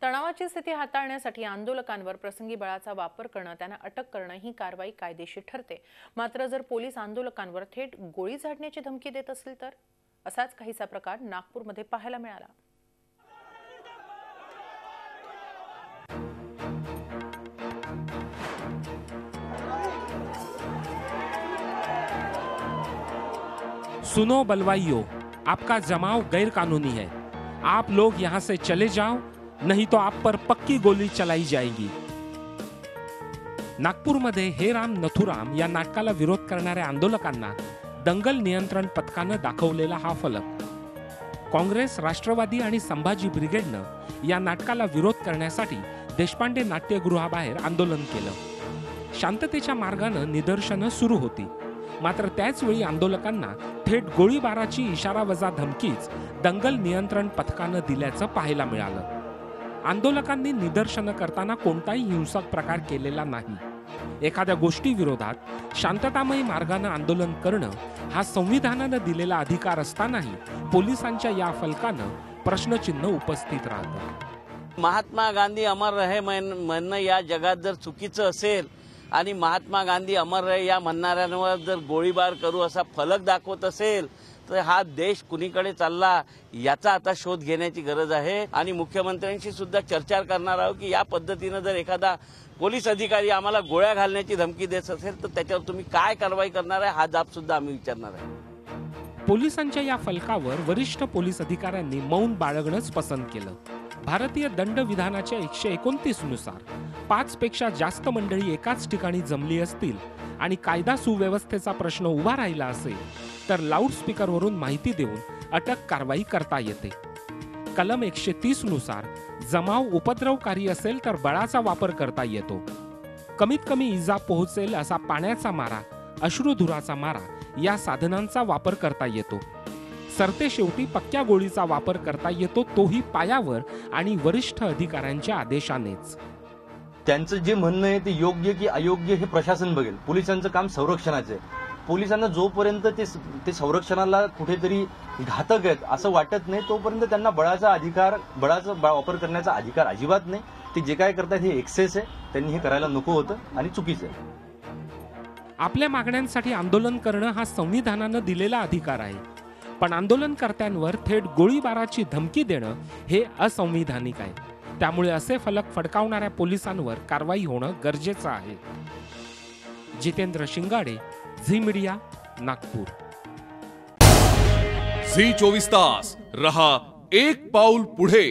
तणावाची स्थिती हाताळण्यासाठी आंदोलकांवर प्रसंगी बळाचा वापर करणं, त्यांना अटक करणं ही कारवाई कायदेशीर ठरते। मात्र जर पोलीस आंदोलकांवर थेट गोळी झाडण्याची धमकी देत असतील तर असाच काहीसा प्रकार नागपूरमध्ये पाहायला मिळाला। सुनो बलवाइयों, आपका जमाव गैर कानूनी है। आप लोग यहाँ से चले जाओ, नहीं तो आप पर पक्की गोली चलाई जाएगी। नागपूरमध्ये हे राम नथुराम या नाटकाला विरोध करणाऱ्या आंदोलकांना दंगल नियंत्रण पथकाने दाखवलेला हा फलक। काँग्रेस, राष्ट्रवादी आणि संभाजी ब्रिगेडने या नाटकाला विरोध करण्यासाठी देशपांडे नाट्यगृहाबाहेर आंदोलन केलं। शांततेच्या मार्गाने निदर्शनं सुरू होती, मात्र त्याच वेळी आंदोलकांना थेट गोळीबाराची इशारावजा धमकीच दंगल नियंत्रण पथकाने दिल्याचं पाहायला मिळालं। आंदोलकांनी निदर्शनं करताना कोणताही हिंसक प्रकार केलेला नाही। एखाद्या गोष्टी विरोधात शांततामय मार्गाने आंदोलन करणं हा संविधानाने दिलेला अधिकार असतानाही पोलिसांच्या या फलकाने प्रश्नचिन्ह उपस्थित राहतं। महात्मा गांधी अमर रहे म्हणणं या जगात जर चुकीचं असेल आणि महात्मा गांधी अमर रहे या म्हणणाऱ्यांवर जर गोळीबार करू असा फलक दाखवत असेल तर हा देश कुणीकडे चालला याचा आता शोध घेण्याची गरज आहे। आणि मुख्यमंत्र्यांशी सुद्धा चर्चा करणार आहोत की या पद्धतीने जर एखादा पोलीस अधिकारी आम्हाला गोळ्या घालण्याची धमकी देत असेल तर त्याच्यावर तुम्ही काय कारवाई करणार आहे हा जाब सुद्धा आम्ही विचारणार आहे। पोलिसांच्या या फलकावर वरिष्ठ पोलीस अधिकाऱ्यांनी मौन बाळगणंच पसंत केलं। भारतीय दंड विधानाच्या 129 नुसार 5 पेक्षा जास्त मंडळी एकाच ठिकाणी जमली असतील आणि कायदा सुव्यवस्थेचा प्रश्न उभा राहिला असेल तर लाऊडस्पीकरवरून माहिती देऊन अटक कारवाई करता येते। कलम 130 नुसार जमाव उपद्रवकारी असेल तर बळाचा वापर करता येतो। कमीत कमी इजा पोहोचेल असा पाण्याचा मारा, अश्रुधुराचा मारा या साधनांचा वापर करता येतो। सरते शेवटी पक्क्या गोळीचा वापर करता येतो, तोही पायावर आणि वरिष्ठ अधिकाऱ्यांच्या आदेशानेच। त्यांचं जे म्हणणं आहे ते योग्य की अयोग्य हे प्रशासन बघेल। पोलिसांचं काम संरक्षणाचं आहे। पोलिसांना जोपर्यंत ते संरक्षणाला कुठेतरी घातक आहेत असं वाटत नाही तोपर्यंत त्यांना बळाचा वापर करण्याचा अधिकार अजिबात नाही। ते जे काय करतात हे एक्सेस आहे, त्यांनी हे करायला नको होतं आणि चुकीचं आहे। आपल्या मागण्यांसाठी आंदोलन करणं हा संविधानाने दिलेला अधिकार आहे, पण आंदोलनकर्त्यांवर थेट गोळीबाराची धमकी देणं हे असंविधानिक आहे। त्यामुळे असे फलक फडकावणाऱ्या पोलिसांवर कारवाई होणं गरजेचं आहे। जितेंद्र शिंगाडे, झी मीडिया, नागपूर। झी 24 तास रहा एक पाऊल पुढे।